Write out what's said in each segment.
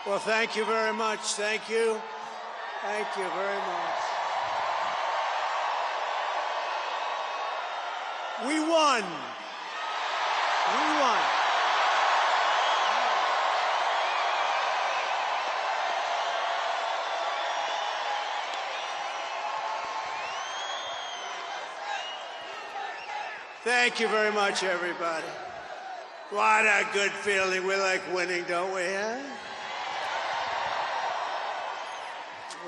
Well, thank you very much. Thank you. Thank you very much. We won. We won. Thank you very much, everybody. What a good feeling. We like winning, don't we, huh?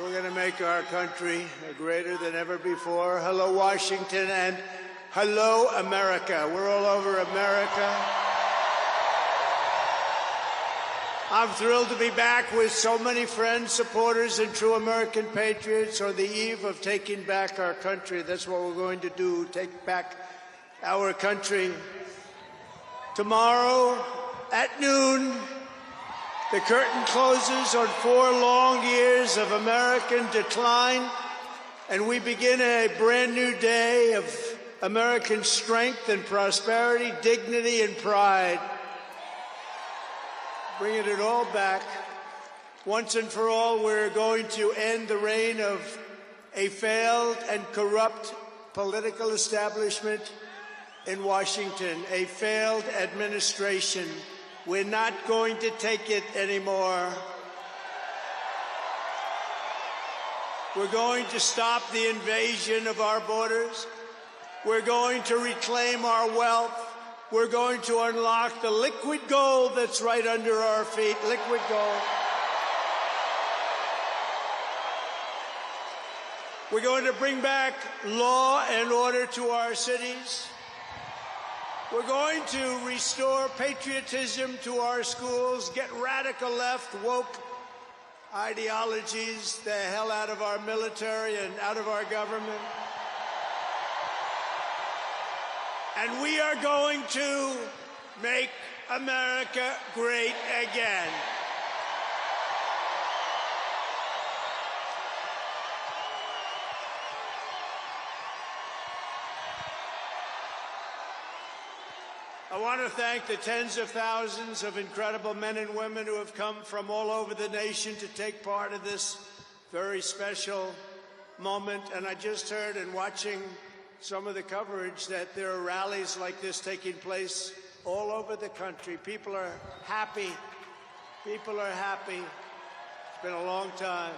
We're going to make our country greater than ever before. Hello, Washington, and hello, America. We're all over America. I'm thrilled to be back with so many friends, supporters, and true American patriots on the eve of taking back our country. That's what we're going to do, take back our country. Tomorrow at noon, the curtain closes on 4 long years of American decline, and we begin a brand new day of American strength and prosperity, dignity and pride. Bringing it all back. Once and for all, we're going to end the reign of a failed and corrupt political establishment in Washington, a failed administration. We're not going to take it anymore. We're going to stop the invasion of our borders. We're going to reclaim our wealth. We're going to unlock the liquid gold that's right under our feet, liquid gold. We're going to bring back law and order to our cities. We're going to restore patriotism to our schools, get radical left, woke ideologies the hell out of our military and out of our government. And we are going to make America great again. I want to thank the tens of thousands of incredible men and women who have come from all over the nation to take part in this very special moment. And I just heard in watching some of the coverage that there are rallies like this taking place all over the country. People are happy. People are happy. It's been a long time.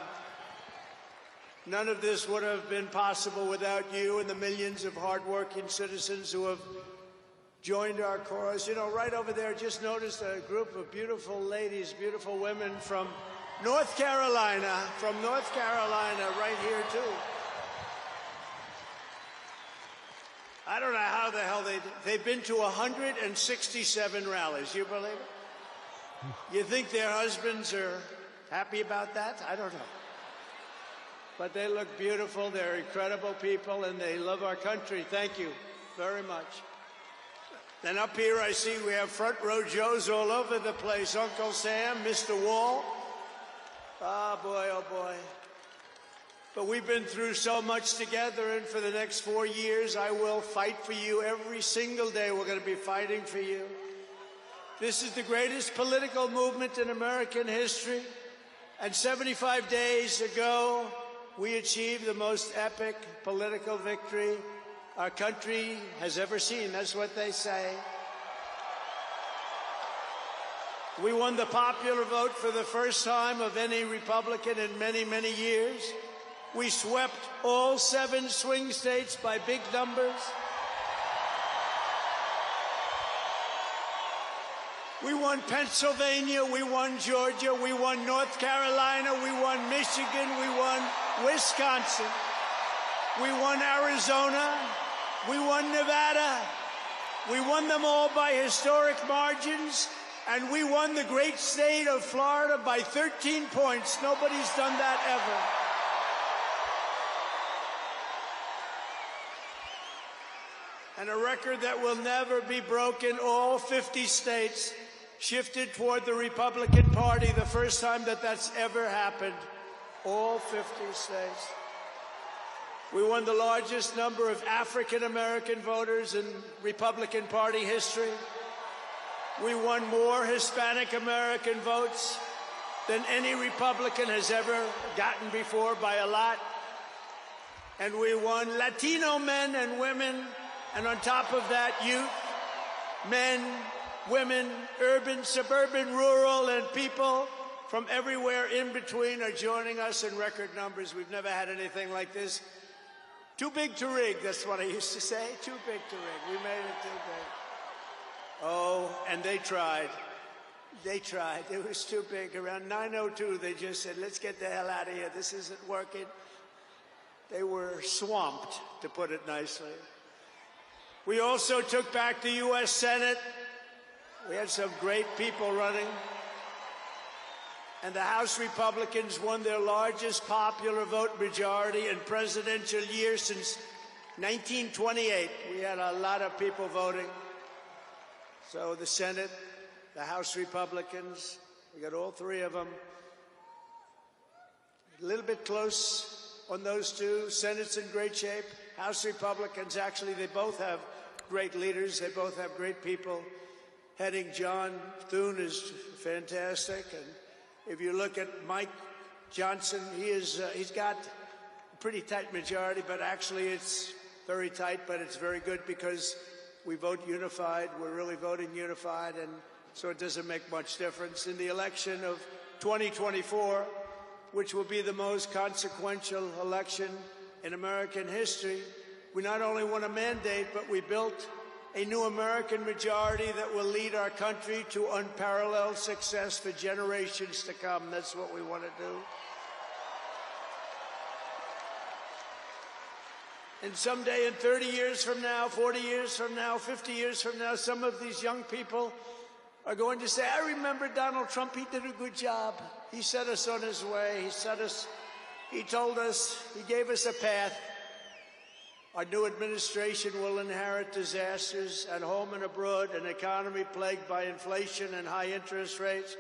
None of this would have been possible without you and the millions of hardworking citizens who have joined our cause. You know, right over there, just noticed a group of beautiful ladies, beautiful women from North Carolina, right here, too. I don't know how the hell they've been to 167 rallies. You believe it? You think their husbands are happy about that? I don't know. But they look beautiful. They're incredible people, and they love our country. Thank you very much. Then up here, I see we have front row Joes all over the place. Uncle Sam, Mr. Wall. Oh, boy, oh, boy. But we've been through so much together, and for the next 4 years, I will fight for you every single day. We're going to be fighting for you. This is the greatest political movement in American history. And 75 days ago, we achieved the most epic political victory our country has ever seen. That's what they say. We won the popular vote for the first time of any Republican in many, many years. We swept all 7 swing states by big numbers. We won Pennsylvania, we won Georgia, we won North Carolina, we won Michigan, we won Wisconsin, we won Arizona, we won Nevada. We won them all by historic margins, and we won the great state of Florida by 13 points. Nobody's done that ever. And a record that will never be broken. All 50 states shifted toward the Republican Party, the first time that that's ever happened. All 50 states. We won the largest number of African-American voters in Republican Party history. We won more Hispanic American votes than any Republican has ever gotten before by a lot. And we won Latino men and women, and on top of that, youth, men, women, urban, suburban, rural, and people from everywhere in between are joining us in record numbers. We've never had anything like this. Too big to rig, that's what I used to say. Too big to rig. We made it too big. Oh, and they tried. They tried. It was too big. Around 9:02, they just said, let's get the hell out of here. This isn't working. They were swamped, to put it nicely. We also took back the U.S. Senate. We had some great people running. And the House Republicans won their largest popular vote majority in presidential year since 1928. We had a lot of people voting. So the Senate, the House Republicans, we got all three of them. A little bit close on those two. Senate's in great shape. House Republicans, actually, they both have great leaders. They both have great people heading. John Thune is fantastic. And if you look at Mike Johnson, he's got a pretty tight majority, but actually it's very tight, but it's very good because we vote unified. We're really voting unified, and so it doesn't make much difference. In the election of 2024, which will be the most consequential election in American history, we not only won a mandate, but we built a new American majority that will lead our country to unparalleled success for generations to come. That's what we want to do. And someday, in 30 years from now, 40 years from now, 50 years from now, some of these young people are going to say, I remember Donald Trump, he did a good job. He set us on his way. He told us, he gave us a path. Our new administration will inherit disasters at home and abroad, an economy plagued by inflation and high interest rates,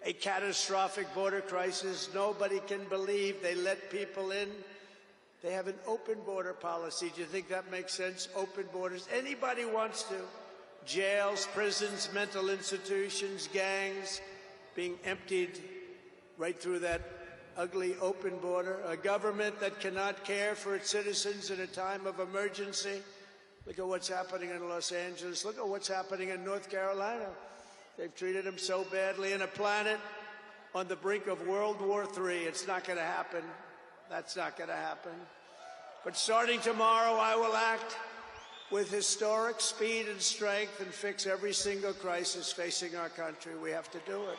a catastrophic border crisis. Nobody can believe they let people in. They have an open border policy. Do you think that makes sense? Open borders. Anybody wants to. Jails, prisons, mental institutions, gangs being emptied right through that ugly open border. A government that cannot care for its citizens in a time of emergency. Look at what's happening in Los Angeles. Look at what's happening in North Carolina. They've treated them so badly. In a planet on the brink of World War III. It's not going to happen. That's not going to happen. But starting tomorrow, I will act with historic speed and strength and fix every single crisis facing our country. We have to do it.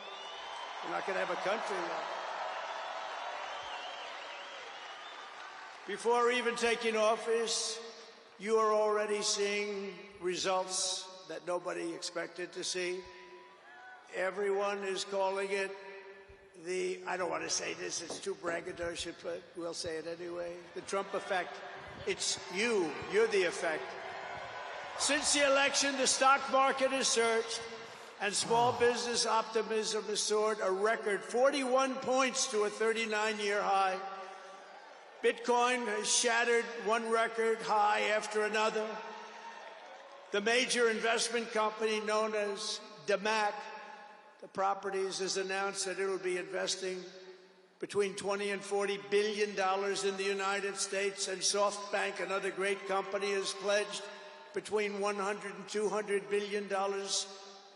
We're not going to have a country yet. Before even taking office, you are already seeing results that nobody expected to see. Everyone is calling it I don't want to say this, it's too braggadocious, but we'll say it anyway. The Trump effect. It's you. You're the effect. Since the election, the stock market has surged and small business optimism has soared a record 41 points to a 39-year high. Bitcoin has shattered one record high after another. The major investment company known as DMAC, the properties, has announced that it will be investing between $20 and $40 billion in the United States, and SoftBank, another great company, has pledged between $100 and $200 billion.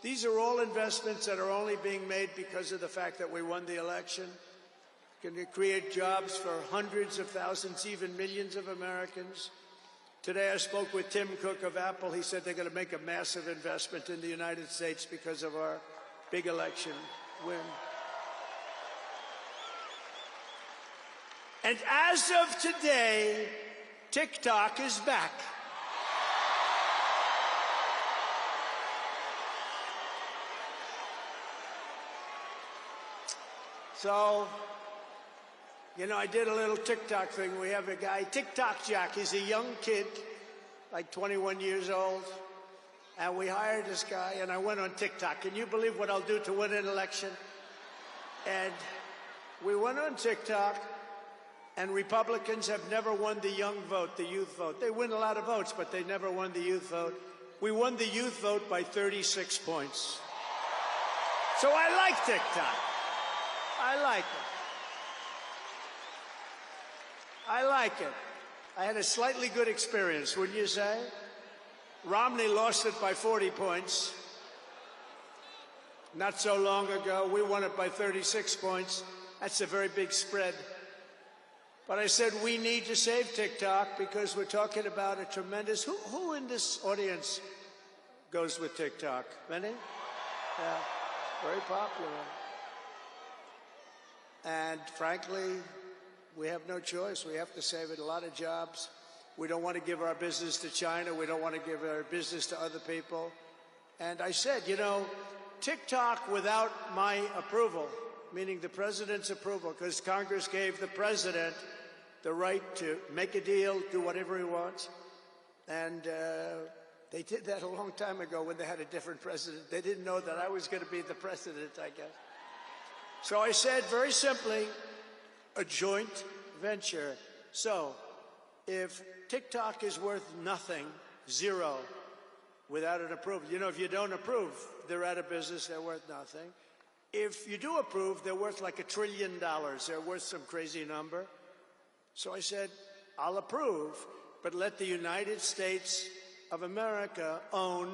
These are all investments that are only being made because of the fact that we won the election. Can create jobs for hundreds of thousands, even millions of Americans. Today I spoke with Tim Cook of Apple. He said they're going to make a massive investment in the United States because of our big election win. And as of today, TikTok is back. So, you know, I did a little TikTok thing. We have a guy, TikTok Jack. He's a young kid, like 21 years old. And we hired this guy, and I went on TikTok. Can you believe what I'll do to win an election? And we went on TikTok, and Republicans have never won the young vote, the youth vote. They win a lot of votes, but they never won the youth vote. We won the youth vote by 36 points. So I like TikTok. I like it. I like it. I had a slightly good experience, wouldn't you say? Romney lost it by 40 points. Not so long ago, we won it by 36 points. That's a very big spread. But I said we need to save TikTok because we're talking about a tremendous... Who in this audience goes with TikTok? Many? Yeah, very popular. And frankly, we have no choice. We have to save it. A lot of jobs. We don't want to give our business to China. We don't want to give our business to other people. And I said, you know, TikTok without my approval, meaning the president's approval, because Congress gave the president the right to make a deal, do whatever he wants. And they did that a long time ago when they had a different president. They didn't know that I was going to be the president, I guess. So I said, very simply, a joint venture. So if TikTok is worth nothing, zero, without an approval, you know, if you don't approve, they're out of business, they're worth nothing. If you do approve, they're worth like $1 trillion. They're worth some crazy number. So I said, I'll approve, but let the United States of America own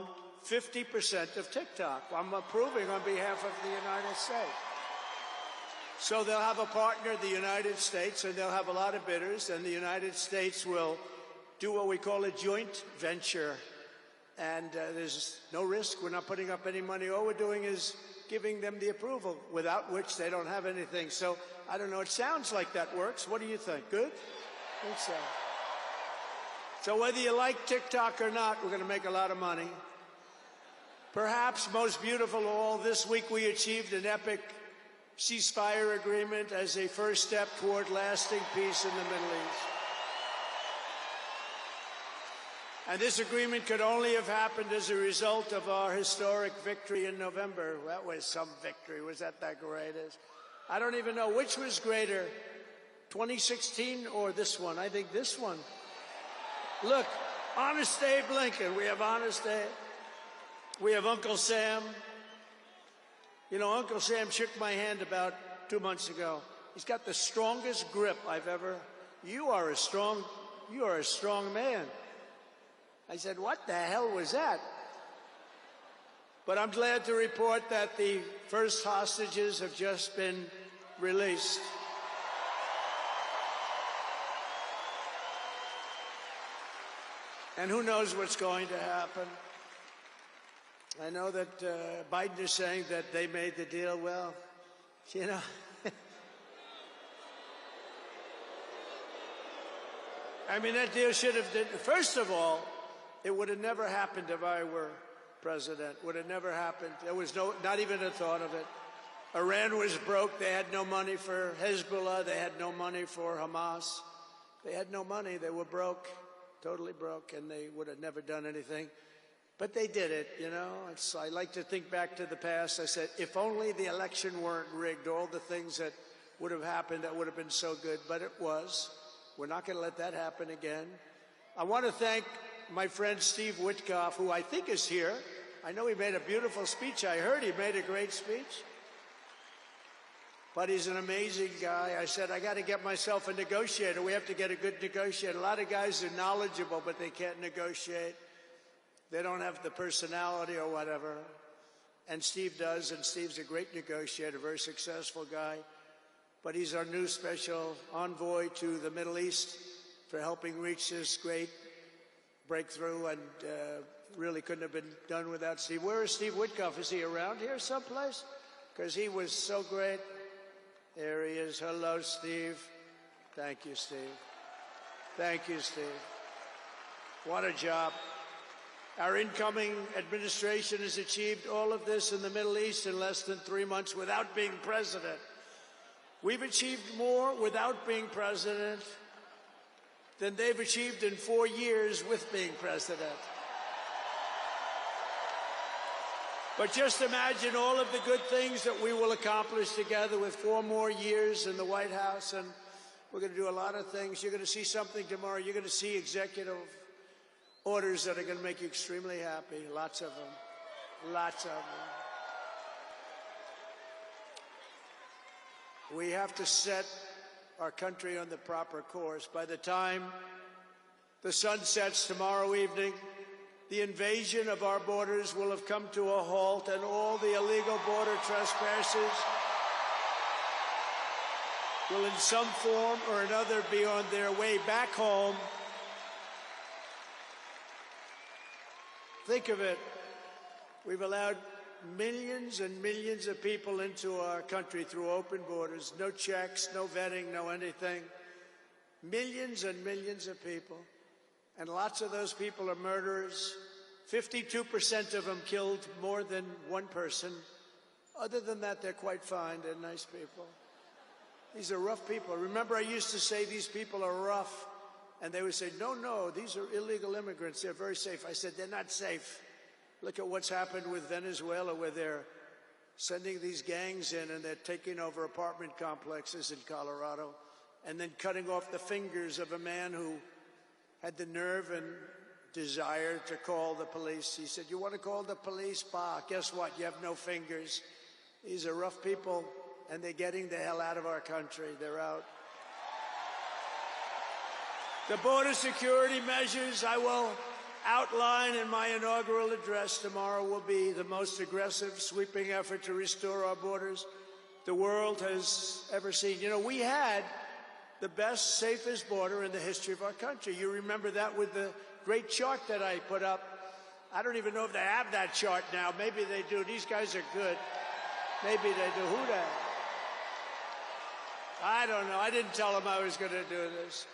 50% of TikTok. I'm approving on behalf of the United States. So they'll have a partner, the United States, and they'll have a lot of bidders, and the United States will do what we call a joint venture. And there's no risk. We're not putting up any money. All we're doing is giving them the approval, without which they don't have anything. So, I don't know, it sounds like that works. What do you think? Good? I think so. So whether you like TikTok or not, we're going to make a lot of money. Perhaps most beautiful of all, this week we achieved an epic ceasefire agreement as a first step toward lasting peace in the Middle East. And this agreement could only have happened as a result of our historic victory in November. That was some victory. Was that greatest? I don't even know which was greater, 2016 or this one. I think this one. Look, Honest Abe Lincoln. We have Honest Abe. We have Uncle Sam. You know, Uncle Sam shook my hand about 2 months ago. He's got the strongest grip I've ever. You are a strong man. I said, what the hell was that? But I'm glad to report that the first hostages have just been released. And who knows what's going to happen? I know that Biden is saying that they made the deal. Well, you know. I mean, that deal should have, first of all, it would have never happened if I were president. Would have never happened. There was not even a thought of it. Iran was broke. They had no money for Hezbollah. They had no money for Hamas. They had no money. They were broke, totally broke, and they would have never done anything. But they did it, you know. I like to think back to the past. I said, if only the election weren't rigged, all the things that would have happened, that would have been so good. But it was. We're not going to let that happen again. I want to thank my friend Steve Witkoff, who I think is here. I know he made a beautiful speech. I heard he made a great speech. But he's an amazing guy. I said, I got to get myself a negotiator. We have to get a good negotiator. A lot of guys are knowledgeable, but they can't negotiate. They don't have the personality or whatever. And Steve does, and Steve's a great negotiator, very successful guy. But he's our new special envoy to the Middle East for helping reach this great breakthrough, and really couldn't have been done without Steve. Where is Steve Witkoff? Is he around here someplace? Because he was so great. There he is. Hello, Steve. Thank you, Steve. Thank you, Steve. What a job. Our incoming administration has achieved all of this in the Middle East in less than 3 months without being president. We've achieved more without being president than they've achieved in 4 years with being president. But just imagine all of the good things that we will accomplish together with 4 more years in the White House, and we're going to do a lot of things. You're going to see something tomorrow. You're going to see executive orders that are going to make you extremely happy. Lots of them. Lots of them. We have to set our country on the proper course. By the time the sun sets tomorrow evening, the invasion of our borders will have come to a halt, and all the illegal border trespassers will in some form or another be on their way back home. Think of it. We've allowed millions and millions of people into our country through open borders, no checks, no vetting, no anything. Millions and millions of people. And lots of those people are murderers. 52% of them killed more than one person. Other than that, they're quite fine. They're nice people. These are rough people. Remember, I used to say these people are rough. And they would say, no, no, these are illegal immigrants. They're very safe. I said, they're not safe. Look at what's happened with Venezuela, where they're sending these gangs in and they're taking over apartment complexes in Colorado and then cutting off the fingers of a man who had the nerve and desire to call the police. He said, you want to call the police? Bah, guess what? You have no fingers. These are rough people, and they're getting the hell out of our country. They're out. The border security measures I will outline in my inaugural address tomorrow will be the most aggressive, sweeping effort to restore our borders the world has ever seen. You know, we had the best, safest border in the history of our country. You remember that with the great chart that I put up. I don't even know if they have that chart now. Maybe they do. These guys are good. Maybe they do. Who that? I don't know. I didn't tell them I was going to do this.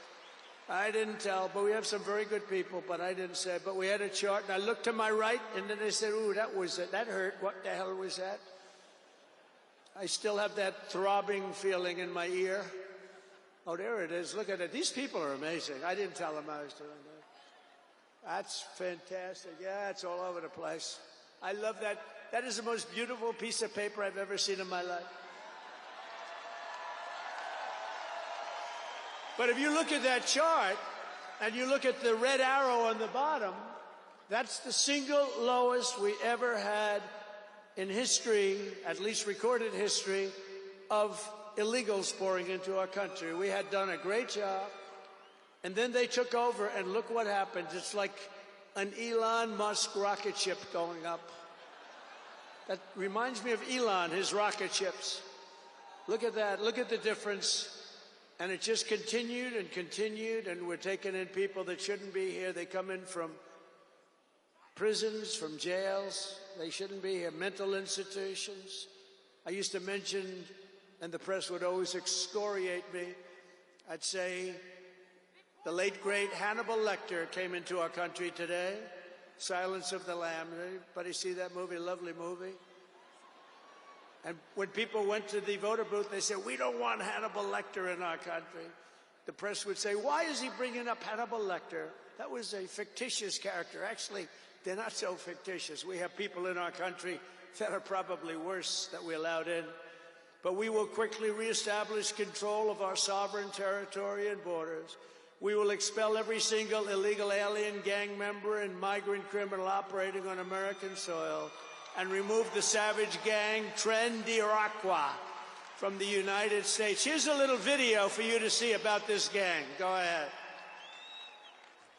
I didn't tell, but we have some very good people, but I didn't say. But we had a chart, and I looked to my right, and then they said, ooh, that was it. That hurt. What the hell was that? I still have that throbbing feeling in my ear. Oh, there it is. Look at it. These people are amazing. I didn't tell them I was doing that. That's fantastic. Yeah, it's all over the place. I love that. That is the most beautiful piece of paper I've ever seen in my life. But if you look at that chart and you look at the red arrow on the bottom, that's the single lowest we ever had in history, at least recorded history, of illegals pouring into our country. We had done a great job, and then they took over, and look what happened. It's like an Elon Musk rocket ship going up. That reminds me of Elon, his rocket ships. Look at that. Look at the difference. And it just continued and continued, and we're taking in people that shouldn't be here. They come in from prisons, from jails. They shouldn't be here. Mental institutions. I used to mention, and the press would always excoriate me, I'd say the late, great Hannibal Lecter came into our country today. Silence of the Lambs. Anybody see that movie? Lovely movie. And when people went to the voter booth, they said, we don't want Hannibal Lecter in our country. The press would say, why is he bringing up Hannibal Lecter? That was a fictitious character. Actually, they're not so fictitious. We have people in our country that are probably worse that we allowed in. But we will quickly reestablish control of our sovereign territory and borders. We will expel every single illegal alien, gang member, and migrant criminal operating on American soil, and remove the savage gang Tren de Aragua from the United States. Here's a little video for you to see about this gang. Go ahead.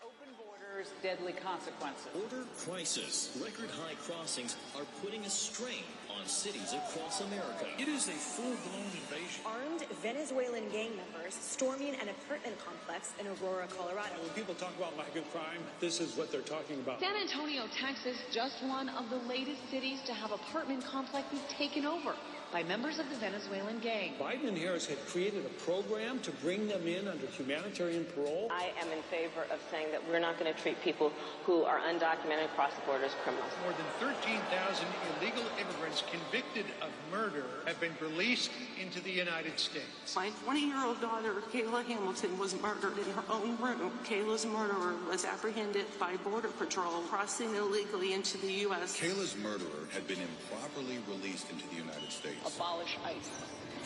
Open borders, deadly consequences. Border crisis. Record high crossings are putting a strain on cities across America. It is a full-blown invasion. Armed Venezuelan gang members storming an apartment complex in Aurora, Colorado. When people talk about lack of crime, this is what they're talking about. San Antonio, Texas, just one of the latest cities to have apartment complexes taken over by members of the Venezuelan gang. Biden and Harris had created a program to bring them in under humanitarian parole. I am in favor of saying that we're not going to treat people who are undocumented across the border as criminals. More than 13,000 illegal immigrants convicted of murder have been released into the United States. My 20-year-old daughter, Kayla Hamilton, was murdered in her own room. Kayla's murderer was apprehended by Border Patrol crossing illegally into the U.S. Kayla's murderer had been improperly released into the United States. Abolish ICE.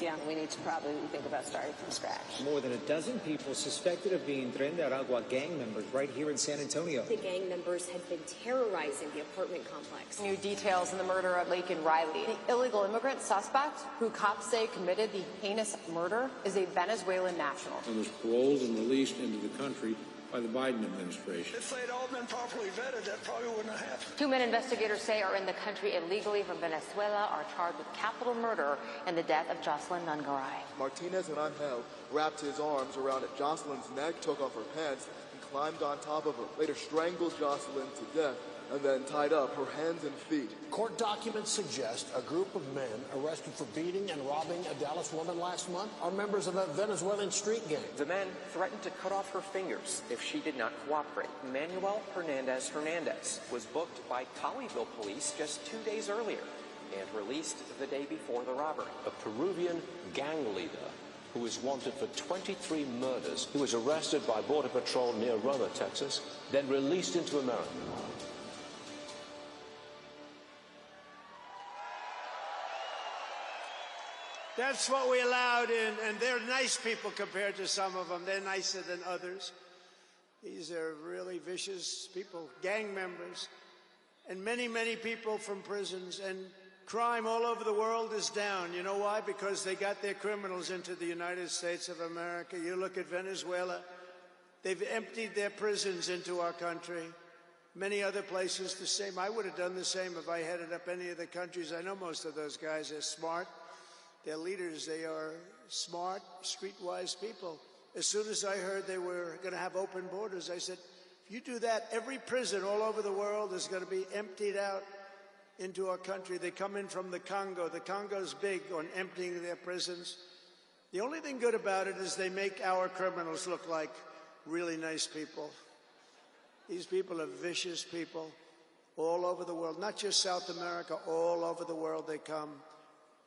Yeah, we need to probably think about starting from scratch. More than a dozen people suspected of being Tren de Aragua gang members right here in San Antonio. The gang members had been terrorizing the apartment complex. New details in the murder of Laken Riley. Burundi. The illegal immigrant suspect, who cops say committed the heinous murder, is a Venezuelan national. And was paroled and released into the country by the Biden administration. If they'd all been properly vetted, that probably wouldn't have happened. 2 men investigators say are in the country illegally from Venezuela are charged with capital murder in the death of Jocelyn Nungaray. Martinez and Angel wrapped his arms around Jocelyn's neck, took off her pants, and climbed on top of her. Later strangled Jocelyn to death and then tied up her hands and feet. Court documents suggest a group of men arrested for beating and robbing a Dallas woman last month are members of a Venezuelan street gang. The men threatened to cut off her fingers if she did not cooperate. Manuel Hernandez was booked by Colleyville police just 2 days earlier and released the day before the robbery. A Peruvian gang leader who is wanted for 23 murders, who was arrested by Border Patrol near Roma, Texas, then released into America. That's what we allowed in, and they're nice people compared to some of them. They're nicer than others. These are really vicious people, gang members, and many, many people from prisons. And crime all over the world is down. You know why? Because they got their criminals into the United States of America. You look at Venezuela, they've emptied their prisons into our country. Many other places the same. I would have done the same if I headed up any of the countries. I know most of those guys are smart. They're leaders. They are smart, streetwise people. As soon as I heard they were going to have open borders, I said, if you do that, every prison all over the world is going to be emptied out into our country. They come in from the Congo. The Congo's big on emptying their prisons. The only thing good about it is they make our criminals look like really nice people. These people are vicious people all over the world, not just South America, all over the world they come.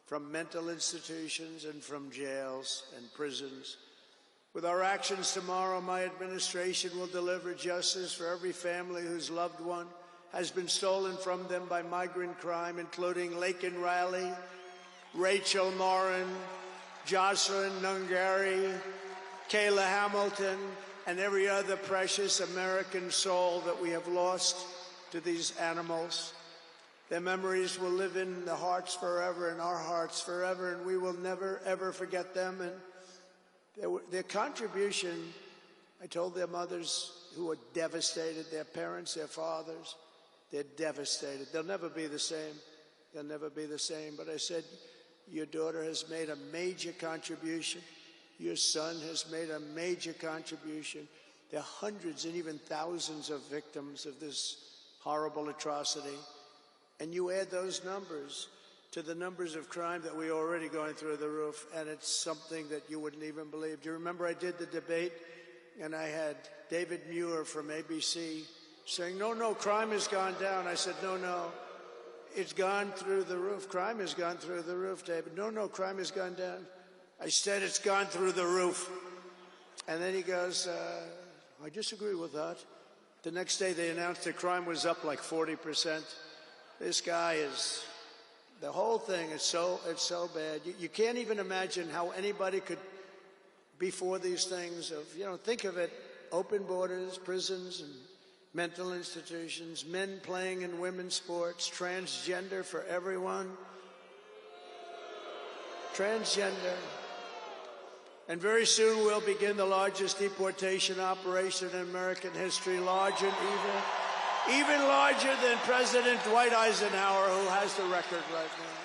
From mental institutions and from jails and prisons. With our actions tomorrow, my administration will deliver justice for every family whose loved one has been stolen from them by migrant crime, including Laken Riley, Rachel Morin, Jocelyn Nungari, Kayla Hamilton, and every other precious American soul that we have lost to these animals. Their memories will live in the hearts forever, in our hearts forever, and we will never, ever forget them. And their contribution, I told their mothers who were devastated, their parents, their fathers, they're devastated. They'll never be the same. They'll never be the same. But I said, your daughter has made a major contribution. Your son has made a major contribution. There are hundreds and even thousands of victims of this horrible atrocity. And you add those numbers to the numbers of crime that we're already going through the roof, and it's something that you wouldn't even believe. Do you remember I did the debate, and I had David Muir from ABC saying, no, crime has gone down. I said, no, it's gone through the roof. Crime has gone through the roof, David. No, crime has gone down. I said it's gone through the roof. And then he goes, I disagree with that. The next day they announced that crime was up like 40%. This guy is, the whole thing is so bad. You can't even imagine how anybody could be for these things of, think of it, open borders, prisons and mental institutions, men playing in women's sports, transgender for everyone. Transgender. And very soon we'll begin the largest deportation operation in American history, large and evil. Even larger than President Dwight Eisenhower, who has the record right now.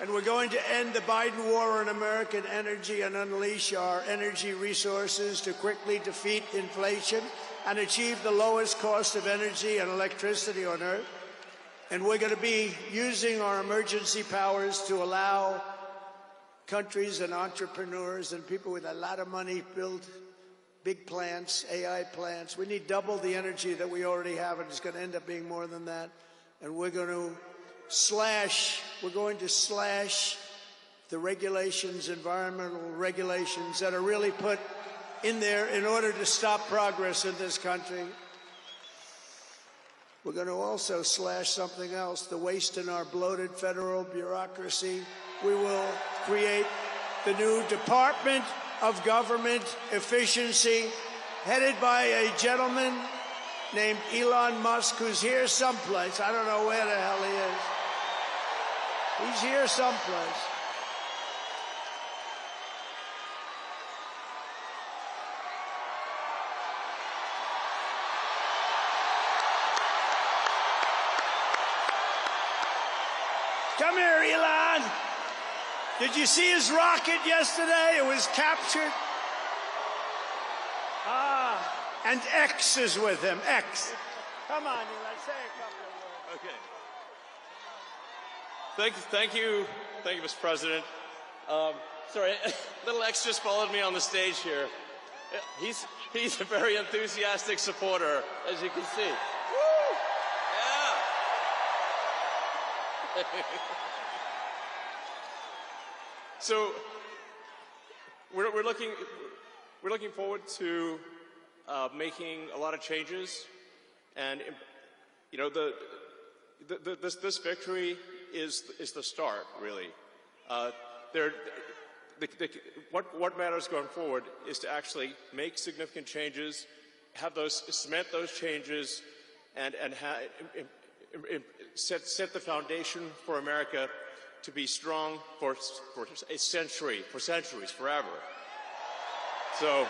And we're going to end the Biden war on American energy and unleash our energy resources to quickly defeat inflation and achieve the lowest cost of energy and electricity on Earth. And we're going to be using our emergency powers to allow countries and entrepreneurs and people with a lot of money build big plants, AI plants. We need double the energy that we already have, and it's going to end up being more than that. And we're going to slash the regulations, environmental regulations that are really put in there in order to stop progress in this country. We're going to also slash something else, the waste in our bloated federal bureaucracy. We will create the new Department of Government Efficiency, headed by a gentleman named Elon Musk, who's here someplace. I don't know where the hell he is. He's here someplace. Come here, Elon. Did you see his rocket yesterday? It was captured. And X is with him. X. Come on, Elon. Say a couple of words. Okay. Thank you, Mr. President. Sorry, little X just followed me on the stage here. He's a very enthusiastic supporter, as you can see. Woo! Yeah. So we're looking forward to making a lot of changes, and you know this victory is the start, really. What matters going forward is to actually make significant changes, cement those changes, and set the foundation for America to be strong for a century, for centuries, forever. So.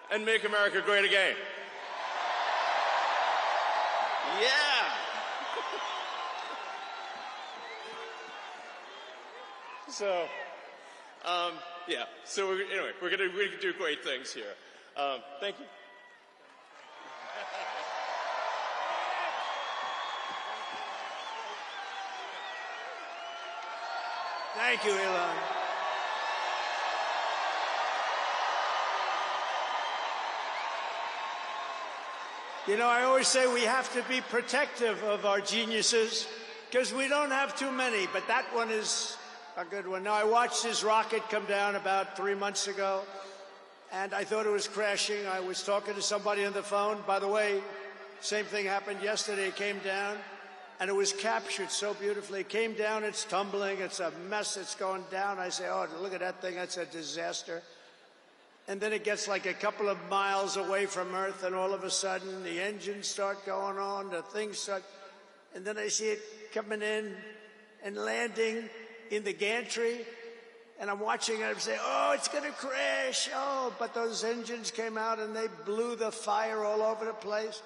And make America great again. Yeah. So, yeah. So anyway, we're gonna do great things here. Thank you. Thank you, Elon. You know, I always say we have to be protective of our geniuses because we don't have too many, but that one is a good one. Now, I watched his rocket come down about 3 months ago, and I thought it was crashing. I was talking to somebody on the phone. By the way, same thing happened yesterday. It came down, and it was captured so beautifully. It came down, it's tumbling, it's a mess, it's going down. I say, oh, look at that thing, that's a disaster. And then it gets like a couple of miles away from Earth, and all of a sudden the engines start going on, the things start, and then I see it coming in and landing in the gantry, and I'm watching it, I'm saying, oh, it's gonna crash, oh, but those engines came out and they blew the fire all over the place,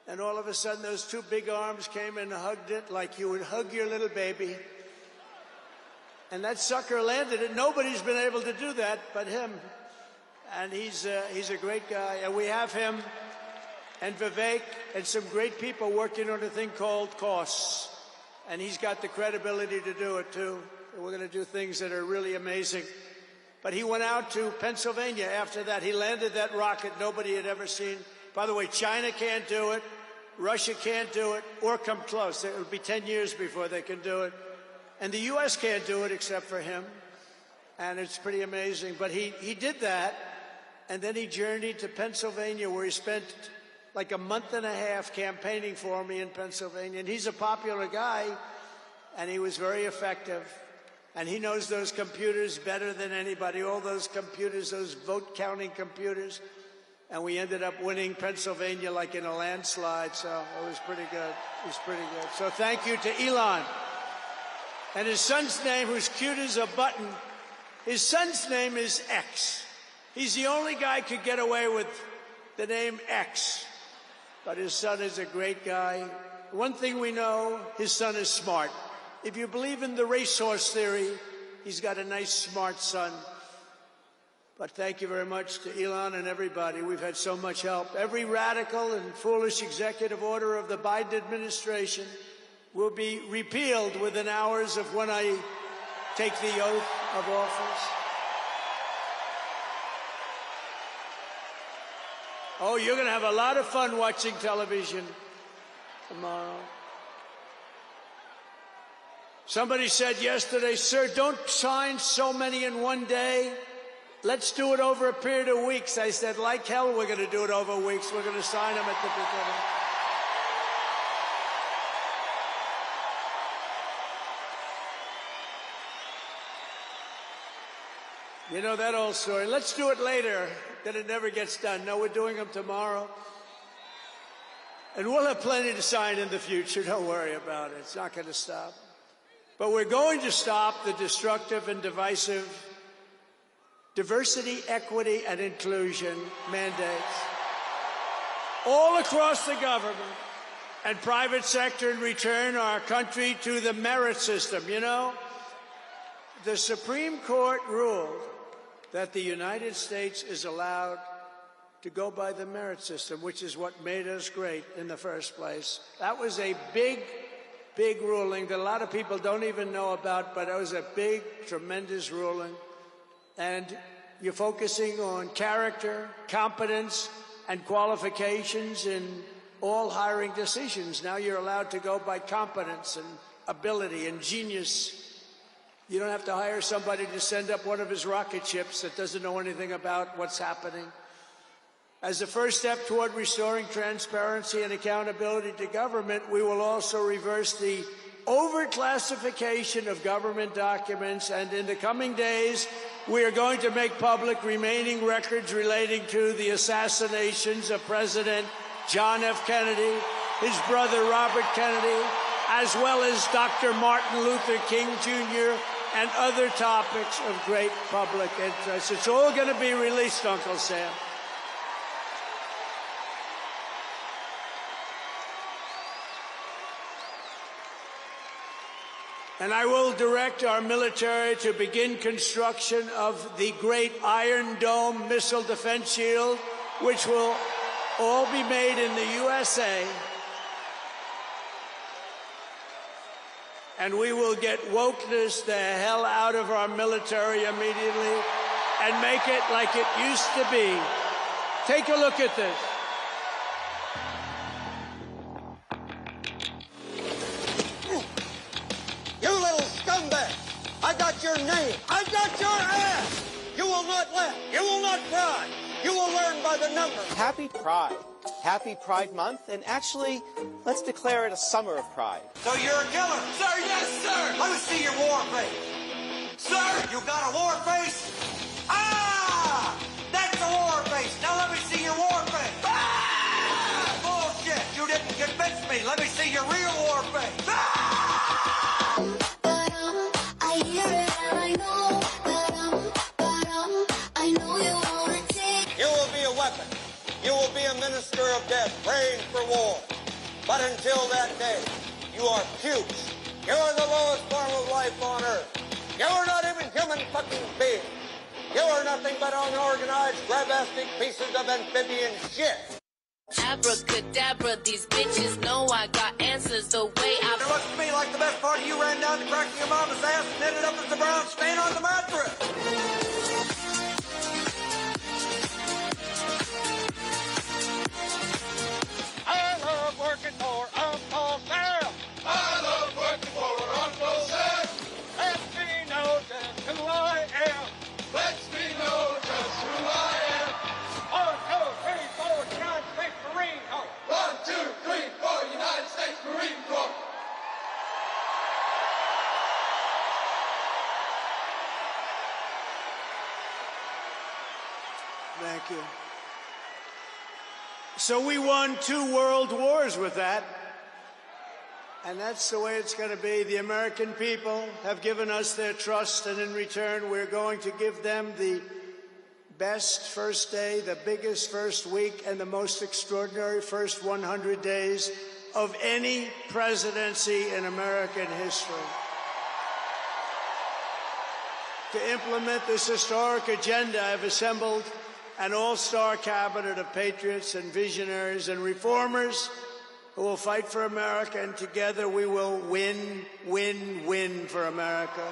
and all of a sudden those two big arms came and hugged it like you would hug your little baby, and that sucker landed it. Nobody's been able to do that but him. And he's a great guy, and we have him and Vivek and some great people working on a thing called costs, and he's got the credibility to do it too. We're going to do things that are really amazing. But he went out to Pennsylvania after that. He landed that rocket nobody had ever seen. By the way, China can't do it, Russia can't do it, or come close. It'll be 10 years before they can do it, and the U.S. can't do it except for him, and it's pretty amazing. But he did that. And then he journeyed to Pennsylvania, where he spent like a month and a half campaigning for me in Pennsylvania. And he's a popular guy, and he was very effective. And he knows those computers better than anybody, all those computers, those vote-counting computers. And we ended up winning Pennsylvania like in a landslide, so it was pretty good. It was pretty good. So thank you to Elon. And his son's name, who's cute as a button, his son's name is X. He's the only guy who could get away with the name X, but his son is a great guy. One thing we know, his son is smart. If you believe in the racehorse theory, he's got a nice, smart son. But thank you very much to Elon and everybody. We've had so much help. Every radical and foolish executive order of the Biden administration will be repealed within hours of when I take the oath of office. Oh, you're going to have a lot of fun watching television tomorrow. Somebody said yesterday, sir, don't sign so many in one day. Let's do it over a period of weeks. I said, like hell, we're going to do it over weeks. We're going to sign them at the beginning. You know that old story. Let's do it later. Then it never gets done. No, we're doing them tomorrow. And we'll have plenty to sign in the future. Don't worry about it. It's not going to stop. But we're going to stop the destructive and divisive diversity, equity, and inclusion mandates all across the government and private sector and return our country to the merit system. You know, the Supreme Court ruled that the United States is allowed to go by the merit system, which is what made us great in the first place. That was a big, big ruling that a lot of people don't even know about, but it was a big, tremendous ruling. And you're focusing on character, competence, and qualifications in all hiring decisions. Now you're allowed to go by competence and ability and genius. You don't have to hire somebody to send up one of his rocket ships that doesn't know anything about what's happening. As a first step toward restoring transparency and accountability to government, we will also reverse the overclassification of government documents, and in the coming days, we are going to make public remaining records relating to the assassinations of President John F. Kennedy, his brother Robert Kennedy, as well as Dr. Martin Luther King Jr., and other topics of great public interest. It's all going to be released, Uncle Sam. And I will direct our military to begin construction of the great Iron Dome missile defense shield, which will all be made in the USA. And we will get wokeness the hell out of our military immediately and make it like it used to be. Take a look at this. I got your name. I got your ass. You will not laugh. You will not cry. You will learn by the numbers. Happy Pride. Happy Pride Month. And actually, let's declare it a summer of pride. So you're a killer? Sir, yes, sir. Let me see your war face. Sir, you got a war face? Ah! That's a war face. Now let me see your war face. Ah! Bullshit. You didn't convince me. Let me see your real war face. Ah! I hear it and I know, I know you wanna take. You will be a weapon. You will be a minister of death, praying for war. But until that day, you are pukes. You are the lowest form of life on earth. You are not even human fucking beings. You are nothing but unorganized, grabastic pieces of amphibian shit. Abracadabra, these bitches know I got answers the way I... It looks to me like the best part of you ran down the crack of your mama's ass and ended up as a brown stain on the mattress. I love working for Uncle Sam. I love working for Uncle Sam. Lets me know just who I am. Lets me know just who I am. 1, 2, 3, 4, United States Marine Corps. 1, 2, 3, 4, United States Marine Corps. Thank you. So we won 2 world wars with that. And that's the way it's going to be. The American people have given us their trust, and in return, we're going to give them the best first day, the biggest first week, and the most extraordinary first 100 days of any presidency in American history. To implement this historic agenda, I've assembled an all-star cabinet of patriots and visionaries and reformers who will fight for America, and together we will win, win, win for America.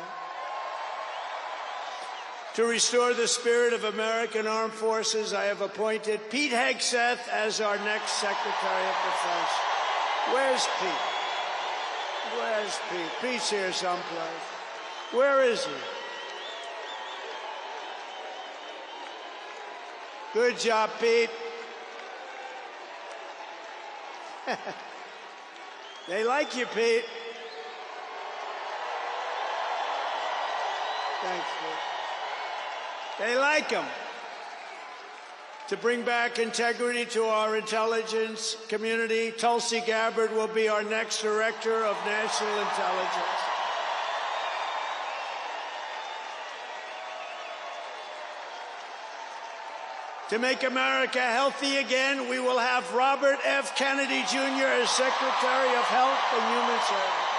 To restore the spirit of American Armed Forces, I have appointed Pete Hegseth as our next Secretary of Defense. Where's Pete? Where's Pete? Pete's here someplace. Where is he? Good job, Pete. They like you, Pete. Thanks, Pete. They like him. to bring back integrity to our intelligence community. Tulsi Gabbard will be our next Director of National Intelligence. To make America healthy again, we will have Robert F. Kennedy Jr. as Secretary of Health and Human Services.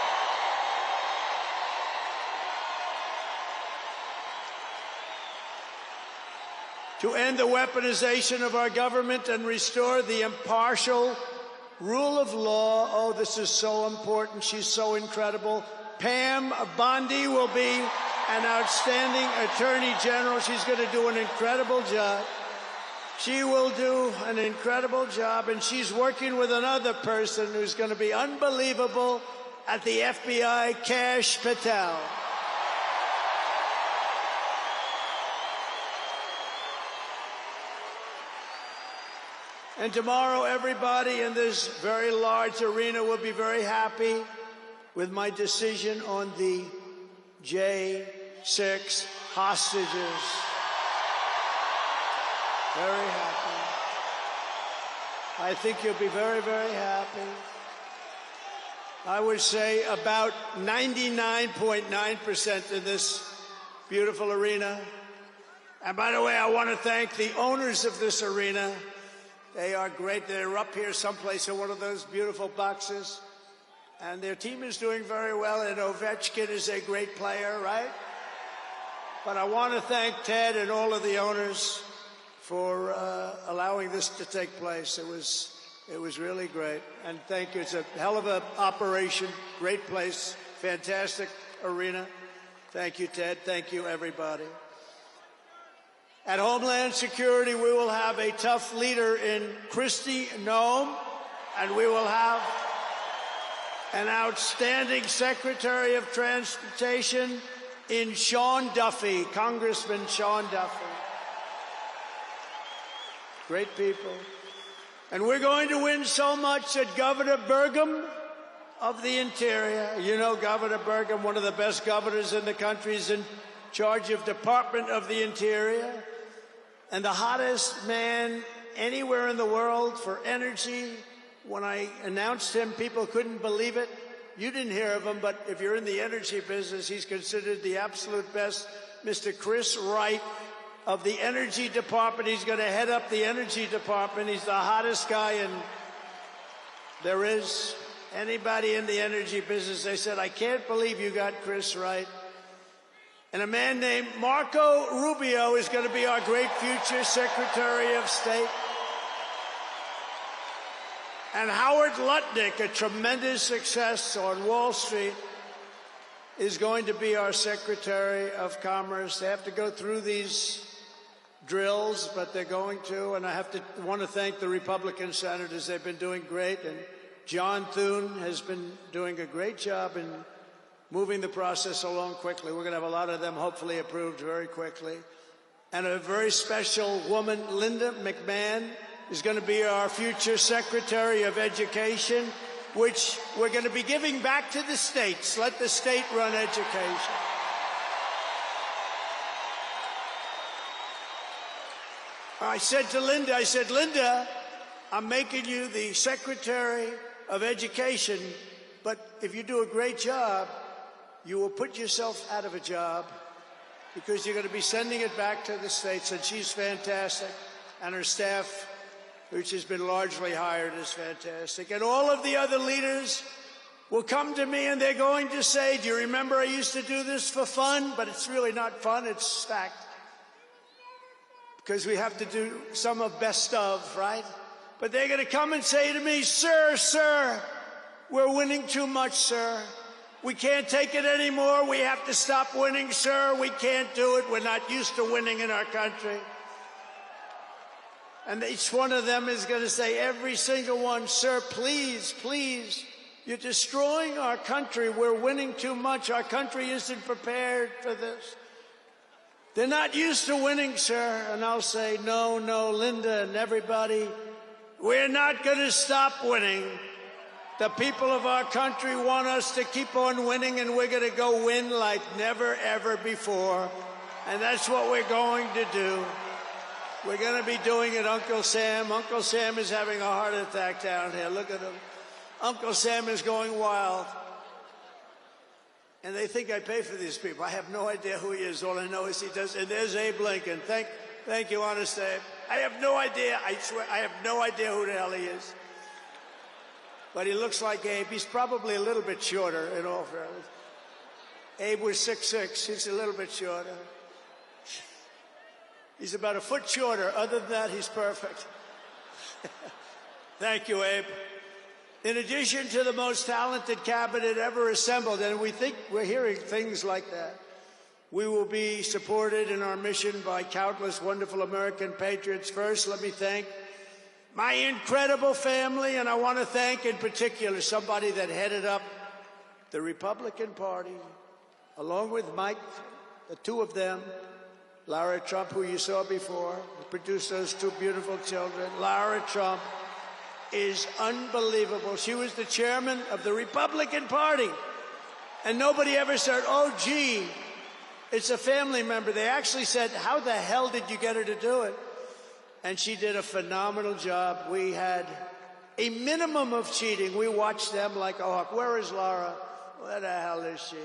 To end the weaponization of our government and restore the impartial rule of law. Oh, this is so important. She's so incredible. Pam Bondi will be an outstanding Attorney General. She's going to do an incredible job. She will do an incredible job, and she's working with another person who's going to be unbelievable at the FBI, Kash Patel. And tomorrow, everybody in this very large arena will be very happy with my decision on the J6 hostages. Very happy. I think you'll be very, very happy. I would say about 99.9% in this beautiful arena. And by the way, I want to thank the owners of this arena. They are great. They're up here someplace in one of those beautiful boxes. And their team is doing very well, and Ovechkin is a great player, right? But I want to thank Ted and all of the owners for allowing this to take place. It was really great. And thank you. It's a hell of an operation. Great place. Fantastic arena. Thank you, Ted. Thank you, everybody. At Homeland Security, we will have a tough leader in Kristi Noem, and we will have an outstanding Secretary of Transportation in Sean Duffy, Congressman Sean Duffy. Great people. And we're going to win so much that Governor Burgum of the Interior, you know Governor Burgum, one of the best governors in the country, is in charge of Department of the Interior, and the hottest man anywhere in the world for energy. When I announced him, people couldn't believe it. You didn't hear of him, but if you're in the energy business, he's considered the absolute best. Mr. Chris Wright of the Energy Department. He's going to head up the Energy Department. He's the hottest guy, and there is anybody in the energy business. They said, I can't believe you got Chris Wright. And a man named Marco Rubio is going to be our great future Secretary of State. And Howard Lutnick, a tremendous success on Wall Street, is going to be our Secretary of Commerce. They have to go through these drills, but they're going to. And I want to thank the Republican senators. They've been doing great. And John Thune has been doing a great job in moving the process along quickly. We're going to have a lot of them hopefully approved very quickly. And a very special woman, Linda McMahon, is going to be our future Secretary of Education, which we're going to be giving back to the states. Let the state run education. I said to Linda, Linda, I'm making you the Secretary of Education, but if you do a great job, you will put yourself out of a job because you're going to be sending it back to the states. And she's fantastic. And her staff, which has been largely hired, is fantastic. And all of the other leaders will come to me and they're going to say, do you remember I used to do this for fun? But it's really not fun, it's fact. Because we have to do some of best of, right? But they're going to come and say to me, sir, we're winning too much, sir. We can't take it anymore. We have to stop winning, sir. We can't do it. We're not used to winning in our country. And each one of them is going to say, every single one, sir, please, you're destroying our country. We're winning too much. Our country isn't prepared for this. They're not used to winning, sir. And I'll say, no, Linda and everybody, we're not going to stop winning. The people of our country want us to keep on winning, and we're going to go win like never, ever before. And that's what we're going to do. We're going to be doing it, Uncle Sam. Uncle Sam is having a heart attack down here. Look at him. Uncle Sam is going wild. And they think I pay for these people. I have no idea who he is. All I know is he does. And there's Abe Lincoln. Thank you, honest Abe. I have no idea. I swear, I have no idea who the hell he is. But he looks like Abe. He's probably a little bit shorter, in all fairness. Abe was 6'6". He's a little bit shorter. He's about a foot shorter. Other than that, he's perfect. Thank you, Abe. In addition to the most talented cabinet ever assembled, and we think we're hearing things like that, we will be supported in our mission by countless wonderful American patriots. First, let me thank my incredible family, and I want to thank in particular somebody that headed up the Republican Party, along with Mike, the two of them, Lara Trump, who you saw before, who produced those two beautiful children. Lara Trump is unbelievable. She was the chairman of the Republican Party. And nobody ever said, oh, gee, it's a family member. They actually said, how the hell did you get her to do it? And she did a phenomenal job. We had a minimum of cheating. We watched them like a hawk. Where is Laura? Where the hell is she?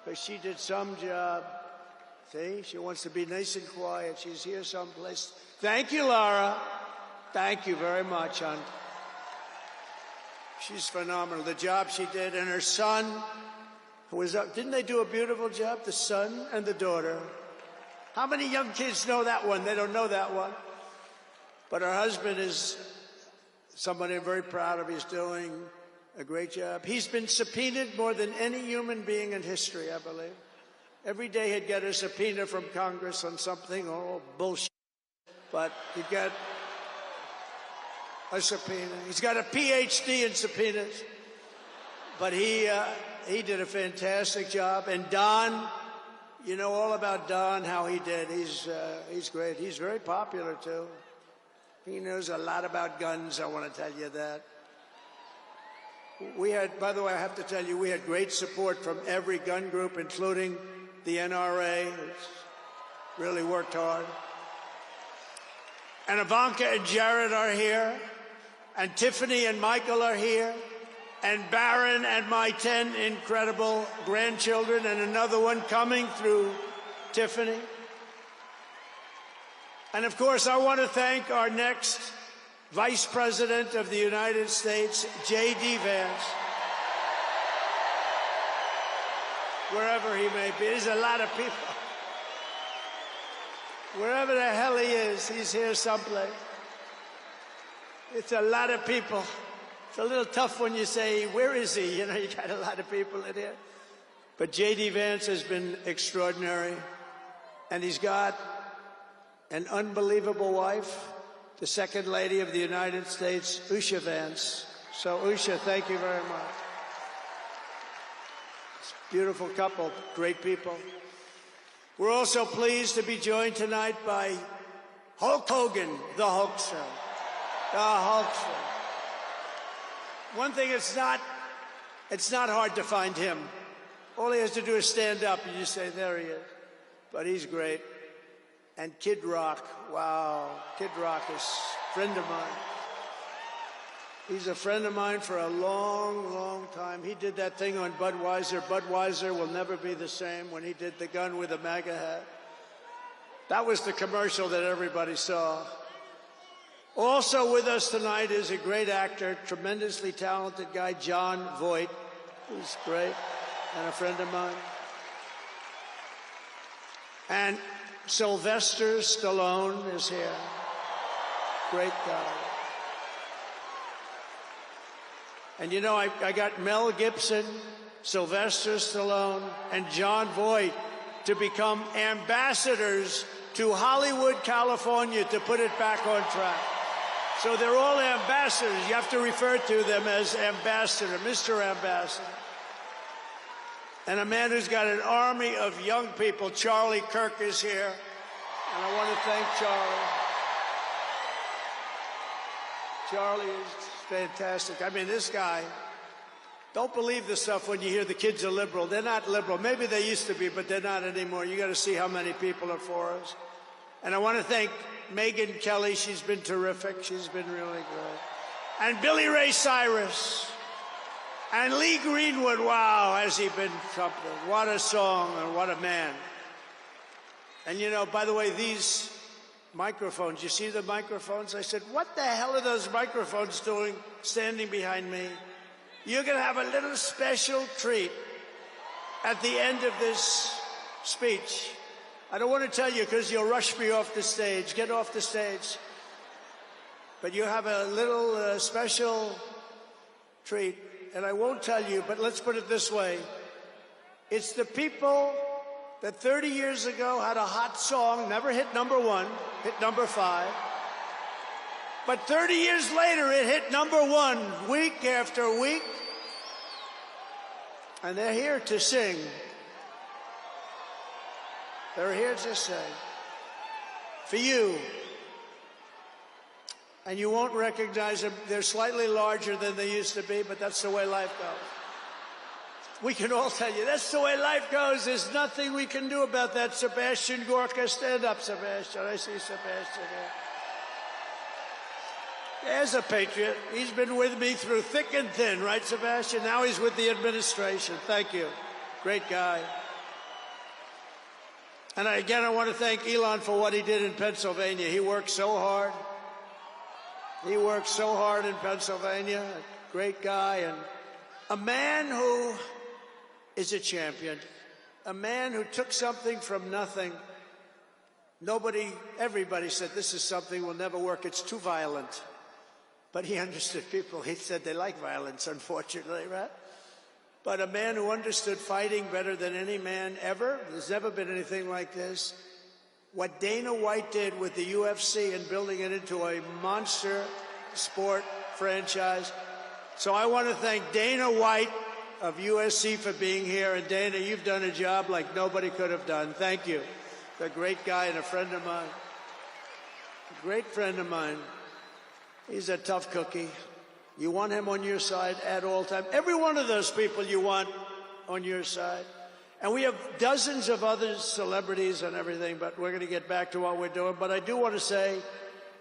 Because she did some job. See, she wants to be nice and quiet. She's here someplace. Thank you, Laura. Thank you very much, hon. She's phenomenal. The job she did, and her son, who was up. Didn't they do a beautiful job? The son and the daughter. How many young kids know that one? They don't know that one. But her husband is somebody I'm very proud of. He's doing a great job. He's been subpoenaed more than any human being in history, I believe. Every day he'd get a subpoena from Congress on something, oh, bullshit. But he'd get a subpoena. He's got a PhD in subpoenas. But he did a fantastic job. And Don, you know all about Don, how he did. He's great. He's very popular, too. He knows a lot about guns, I want to tell you that. We had, by the way, I have to tell you, we had great support from every gun group, including the NRA, which really worked hard. And Ivanka and Jared are here, and Tiffany and Michael are here, and Barron and my 10 incredible grandchildren, and another one coming through Tiffany. And of course, I want to thank our next Vice President of the United States, J.D. Vance. Wherever he may be, there's a lot of people. Wherever the hell he is, he's here someplace. It's a lot of people. It's a little tough when you say, where is he? You know, you got a lot of people in here. But J.D. Vance has been extraordinary. And he's got an unbelievable wife, the Second Lady of the United States, Usha Vance. So, Usha, thank you very much. It's a beautiful couple, great people. We're also pleased to be joined tonight by Hulk Hogan, the Hulkster. The Hulkster. One thing, it's not hard to find him. All he has to do is stand up and you say, there he is. But he's great. And Kid Rock, wow, Kid Rock is a friend of mine. He's a friend of mine for a long, long time. He did that thing on Budweiser. Budweiser will never be the same when he did the gun with the MAGA hat. That was the commercial that everybody saw. Also with us tonight is a great actor, tremendously talented guy, Jon Voight, who's great and a friend of mine. And Sylvester Stallone is here. Great guy. And you know, I got Mel Gibson, Sylvester Stallone, and Jon Voight to become ambassadors to Hollywood, California, to put it back on track. So they're all ambassadors. You have to refer to them as ambassador, Mr. Ambassador. And a man who's got an army of young people, Charlie Kirk, is here. And I want to thank Charlie. Charlie is fantastic. I mean, this guy, don't believe this stuff when you hear the kids are liberal. They're not liberal. Maybe they used to be, but they're not anymore. You got to see how many people are for us. And I want to thank Megyn Kelly. She's been terrific. She's been really good. And Billy Ray Cyrus. And Lee Greenwood. Wow, has he been something. What a song and what a man. And you know, by the way, these microphones, you see the microphones? I said, what the hell are those microphones doing standing behind me? You're going to have a little special treat at the end of this speech. I don't want to tell you because you'll rush me off the stage. Get off the stage. But you have a little special treat, and I won't tell you, but let's put it this way. It's the people that 30 years ago had a hot song, never hit #1, hit #5. But 30 years later, it hit #1 week after week. And they're here to sing. They're here to sing. For you. And you won't recognize them. They're slightly larger than they used to be, but that's the way life goes. We can all tell you, that's the way life goes. There's nothing we can do about that. Sebastian Gorka, stand up, Sebastian. I see Sebastian here. As a patriot, he's been with me through thick and thin, right, Sebastian? Now he's with the administration. Thank you. Great guy. And again, I want to thank Elon for what he did in Pennsylvania. He worked so hard. He worked so hard in Pennsylvania. A great guy and a man who is a champion. A man who took something from nothing. Everybody said, this is something will never work. It's too violent. But he understood people. He said they like violence, unfortunately, right? But a man who understood fighting better than any man ever. There's never been anything like this. What Dana White did with the UFC and building it into a monster sport franchise. So I want to thank Dana White of USC for being here. And Dana, you've done a job like nobody could have done. Thank you. A great guy and a friend of mine. A great friend of mine. He's a tough cookie. You want him on your side at all times. Every one of those people you want on your side. And we have dozens of other celebrities and everything, but we're going to get back to what we're doing. But I do want to say,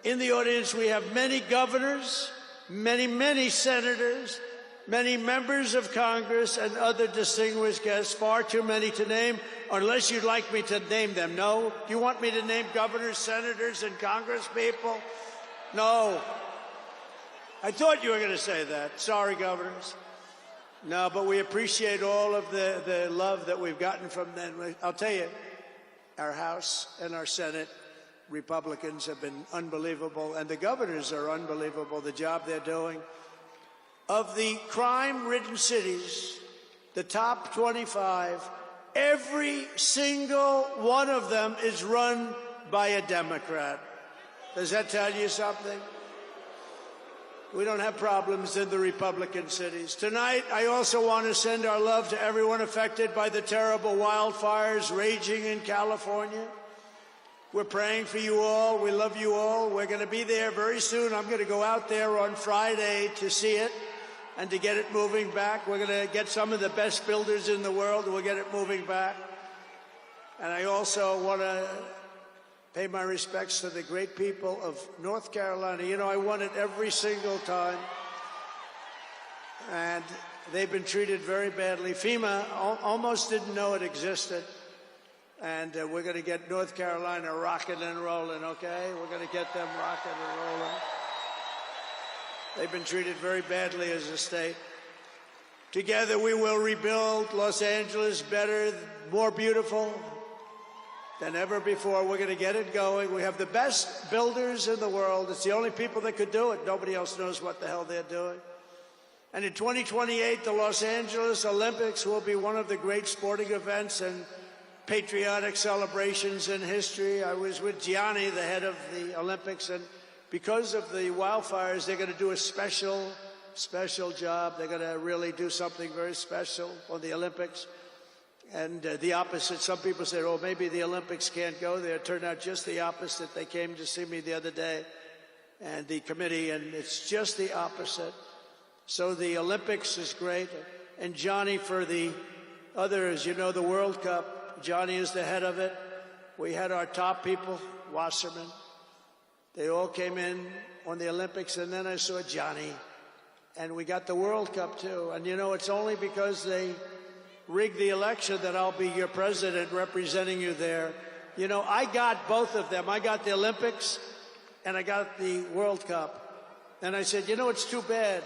in the audience, we have many governors, many senators, many members of Congress, and other distinguished guests, far too many to name, unless you'd like me to name them. No? Do you want me to name governors, senators, and Congress people? No. I thought you were going to say that. Sorry, governors. No, but we appreciate all of the love that we've gotten from them. I'll tell you, our House and our Senate Republicans have been unbelievable, and the governors are unbelievable, the job they're doing. Of the crime-ridden cities, the top 25, every single one of them is run by a Democrat. Does that tell you something? We don't have problems in the Republican cities. Tonight, I also want to send our love to everyone affected by the terrible wildfires raging in California. We're praying for you all. We love you all. We're going to be there very soon. I'm going to go out there on Friday to see it and to get it moving back. We're going to get some of the best builders in the world, and we'll get it moving back. And I also want to pay my respects to the great people of North Carolina. You know, I won it every single time. And they've been treated very badly. FEMA almost didn't know it existed. And we're going to get North Carolina rocking and rolling, okay? We're going to get them rocking and rolling. They've been treated very badly as a state. Together we will rebuild Los Angeles better, more beautiful than ever before. We're going to get it going. We have the best builders in the world. It's the only people that could do it. Nobody else knows what the hell they're doing. And in 2028, the Los Angeles Olympics will be one of the great sporting events and patriotic celebrations in history. I was with Gianni, the head of the Olympics, and because of the wildfires, they're going to do a special job. They're going to really do something very special on the Olympics. And the opposite, some people say, oh, maybe the Olympics can't go there. It turned out just the opposite. They came to see me the other day, and the committee, and it's just the opposite. So the Olympics is great. And Johnny, for the others, you know, the World Cup, Johnny is the head of it. We had our top people, Wasserman, They all came in on the Olympics, and then I saw Johnny, and we got the World Cup too. And you know, it's only because they rigged the election that I'll be your president representing you there. You know, I got both of them. I got the Olympics and I got the World Cup. And I said, you know, it's too bad.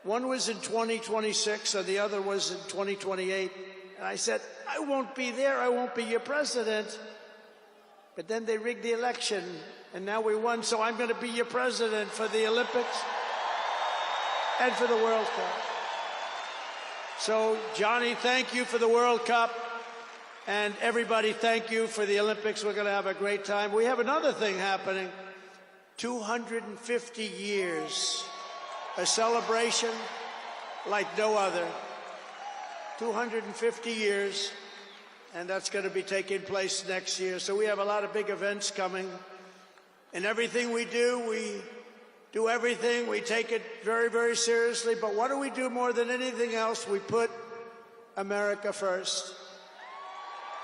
One was in 2026 and the other was in 2028. And I said, I won't be there. I won't be your president. But then they rigged the election and now we won. So I'm going to be your president for the Olympics and for the World Cup. So, Johnny, thank you for the World Cup. And everybody, thank you for the Olympics. We're going to have a great time. We have another thing happening. 250 years. A celebration like no other. 250 years. And that's going to be taking place next year. So we have a lot of big events coming. And everything we do everything. We take it very, very seriously. But what do we do more than anything else? We put America first.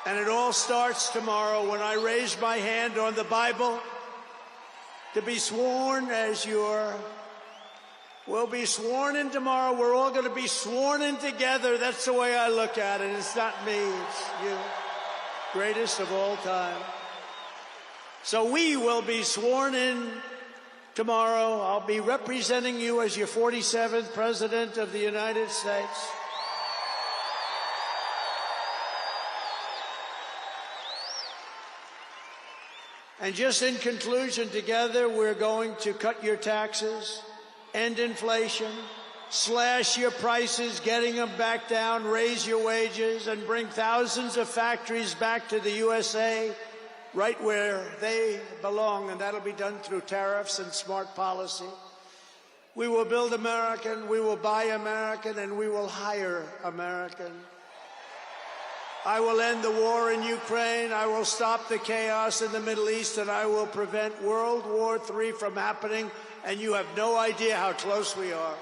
And it all starts tomorrow when I raise my hand on the Bible to be sworn as we'll be sworn in tomorrow. We're all going to be sworn in together. That's the way I look at it. It's not me. It's you. Greatest of all time. So we will be sworn in tomorrow. I'll be representing you as your 47th President of the United States. And just in conclusion, together we're going to cut your taxes, end inflation, slash your prices, getting them back down, raise your wages, and bring thousands of factories back to the USA, right where they belong, and that'll be done through tariffs and smart policy. We will build American, we will buy American, and we will hire American. I will end the war in Ukraine, I will stop the chaos in the Middle East, and I will prevent World War III from happening, and you have no idea how close we are.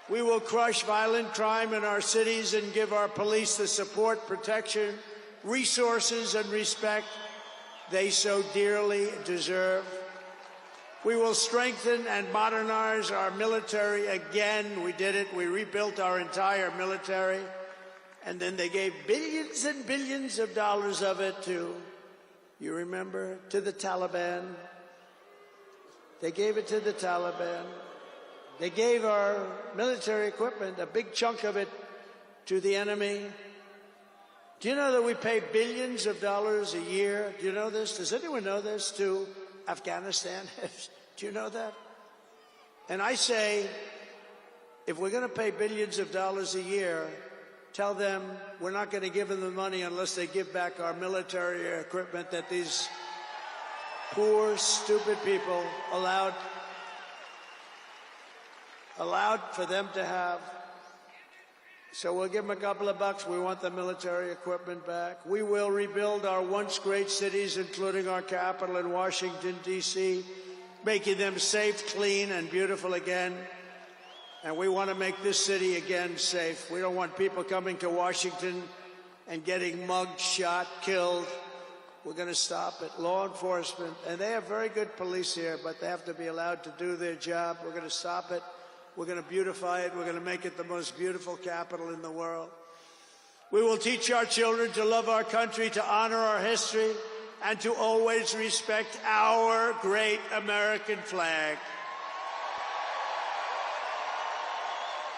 We will crush violent crime in our cities and give our police the support, protection, resources, and respect they so dearly deserve. We will strengthen and modernize our military again. We did it. We rebuilt our entire military. And then they gave billions and billions of dollars of it to, you remember, to the Taliban. They gave it to the Taliban. They gave our military equipment, a big chunk of it, to the enemy. Do you know that we pay billions of dollars a year? Do you know this? Does anyone know this? To Afghanistan? Do you know that? And I say, if we're going to pay billions of dollars a year, tell them we're not going to give them the money unless they give back our military equipment that these poor, stupid people allowed for them to have. So we'll give them a couple of bucks. We want the military equipment back. We will rebuild our once great cities, including our capital in Washington, D.C., making them safe, clean, and beautiful again. And we want to make this city again safe. We don't want people coming to Washington and getting mugged, shot, killed. We're going to stop it. Law enforcement, and they have very good police here, but they have to be allowed to do their job. We're going to stop it. We're going to beautify it. We're going to make it the most beautiful capital in the world. We will teach our children to love our country, to honor our history, and to always respect our great American flag.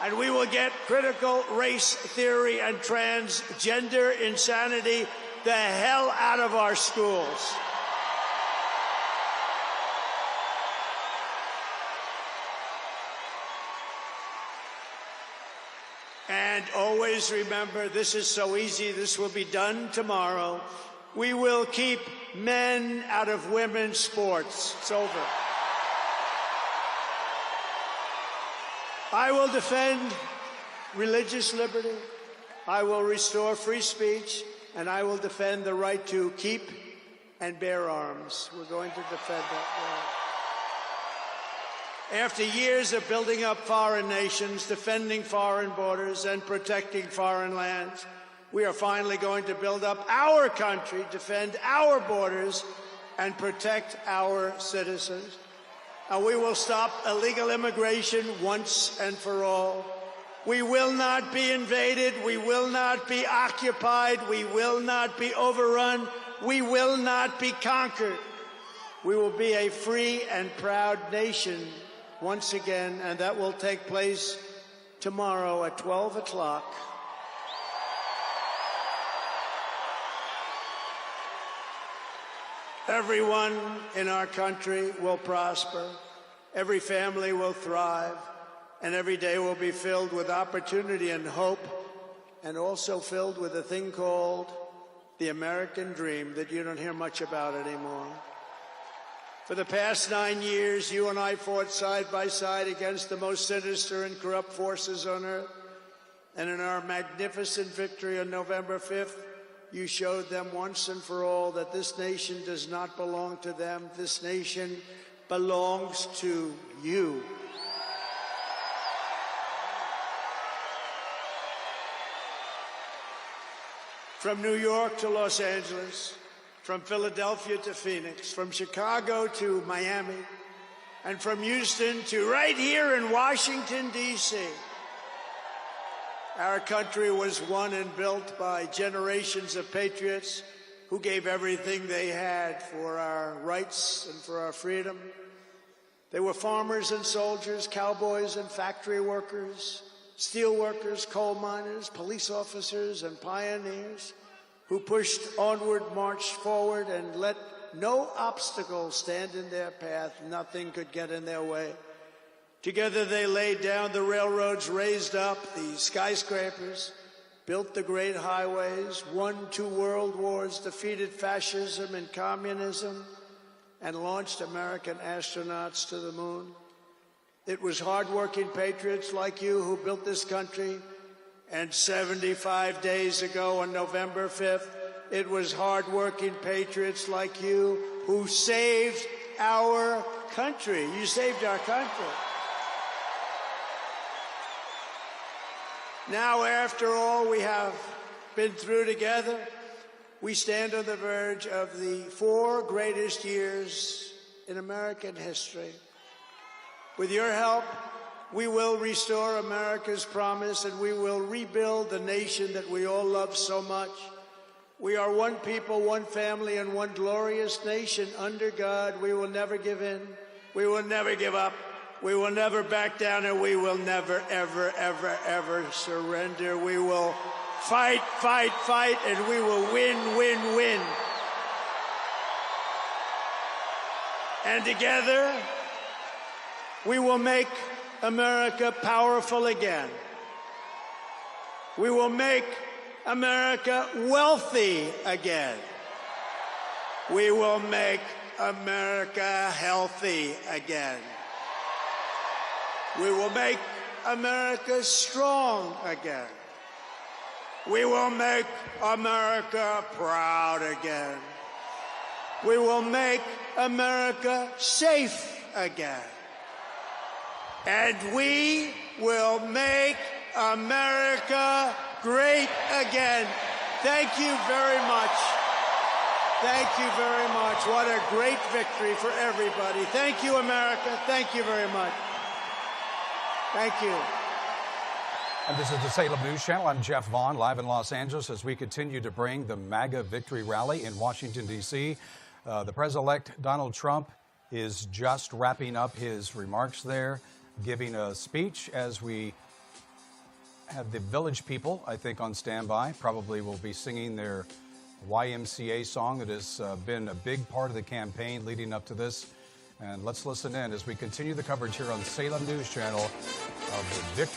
And we will get critical race theory and transgender insanity the hell out of our schools. And always remember, this is so easy, this will be done tomorrow. We will keep men out of women's sports. It's over. I will defend religious liberty. I will restore free speech. And I will defend the right to keep and bear arms. We're going to defend that right. After years of building up foreign nations, defending foreign borders, and protecting foreign lands, we are finally going to build up our country, defend our borders, and protect our citizens. And we will stop illegal immigration once and for all. We will not be invaded. We will not be occupied. We will not be overrun. We will not be conquered. We will be a free and proud nation once again, and that will take place tomorrow at 12 o'clock. Everyone in our country will prosper, every family will thrive, and every day will be filled with opportunity and hope, and also filled with a thing called the American dream that you don't hear much about anymore. For the past 9 years, you and I fought side by side against the most sinister and corrupt forces on earth, and in our magnificent victory on November 5th, you showed them once and for all that this nation does not belong to them. This nation belongs to you. From New York to Los Angeles, from Philadelphia to Phoenix, from Chicago to Miami, and from Houston to right here in Washington, D.C., our country was won and built by generations of patriots who gave everything they had for our rights and for our freedom. They were farmers and soldiers, cowboys and factory workers, steel workers, coal miners, police officers, and pioneers who pushed onward, marched forward, and let no obstacle stand in their path. Nothing could get in their way. Together they laid down the railroads, raised up the skyscrapers, built the great highways, won 2 world wars, defeated fascism and communism, and launched American astronauts to the moon. It was hard-working patriots like you who built this country, and 75 days ago on November 5th, it was hard-working patriots like you who saved our country. You saved our country. Now, after all we have been through together, we stand on the verge of the 4 greatest years in American history. With your help, we will restore America's promise, and we will rebuild the nation that we all love so much. We are one people, one family, and one glorious nation under God. We will never give in. We will never give up. We will never back down, and we will never, ever, ever, ever surrender. We will fight, fight, fight, and we will win, win, win. And together, we will make America powerful again. We will make America wealthy again. We will make America healthy again. We will make America strong again. We will make America proud again. We will make America safe again. And we will make America great again. Thank you very much. Thank you very much. What a great victory for everybody. Thank you, America. Thank you very much. Thank you. And this is the Salem News Channel. I'm Jeff Vaughn, live in Los Angeles as we continue to bring the MAGA victory rally in Washington, D.C. The President-elect Donald Trump is just wrapping up his remarks there, giving a speech as we have the village people, I think, on standby. Probably will be singing their YMCA song that has been a big part of the campaign leading up to this. And let's listen in as we continue the coverage here on Salem News Channel of the victory.